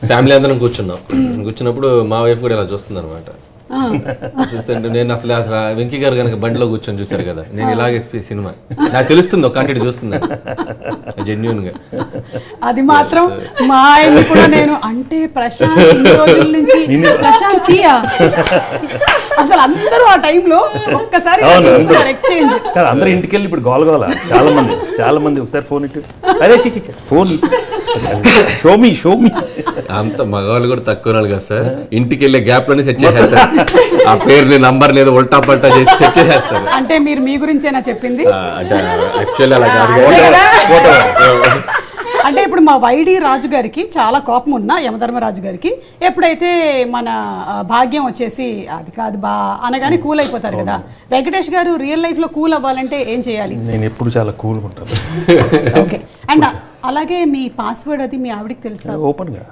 Family అందరం కూర్చున్నప్పుడు మా వైఫ్ కూడా ఇలా చూస్తుంది అనమాట. చూస్తుంటే నేను అసలు వెంకీ గారు కనుక బండిలో కూర్చొని చూశారు కదా, నేను ఇలాగే సినిమా నాకు తెలుస్తుంది, ఒక కంటెంట్ చూస్తుంది జెన్యున్ గా. అది మాత్రం మా ఆయన కూడా నేను అంటే ప్రశాంత్ ఇన్ని రోజుల నుంచి ప్రశాంతియా అసలు అందరూ ఆ టైంలో ఒక్కసారి ఎక్స్చేంజ్. అందరూ ఇంటికి వెళ్ళి ఇప్పుడు గోలగోల చాలా మంది ఒకసారి ఫోన్ ఇటు అదే ఫోన్ షోమి అంత మగవాళ్ళు కూడా తక్కువ వాళ్ళు కదా సార్, ఇంటికి వెళ్ళే గ్యాప్ లోనే సెట్ చేసేస్తారు. ఆ పేరు నంబర్ లేదా ఉల్టా పల్టా చేసి సెట్ చేసేస్తారు. అంటే మీరు మీ గురించేనా చెప్పింది? అంటే యాక్చువల్లీ అలా కాదు. అంటే ఇప్పుడు మా వైడి రాజు గారికి చాలా కోపం ఉన్నా యమధర్మరాజు గారికి ఎప్పుడైతే మన భాగ్యం వచ్చేసి అది కాదు బా అనగానే కూల్ అయిపోతారు కదా. వెంకటేష్ గారు రియల్ లైఫ్ లో కూల్ అవ్వాలంటే ఏం చేయాలి? నేను ఎప్పుడు చాలా కూల్గా ఉంటాను. ఓకే. అండ్ అలాగే మీ పాస్వర్డ్ అది మీ ఆవిడకి తెలుసా? ఓపెన్ గా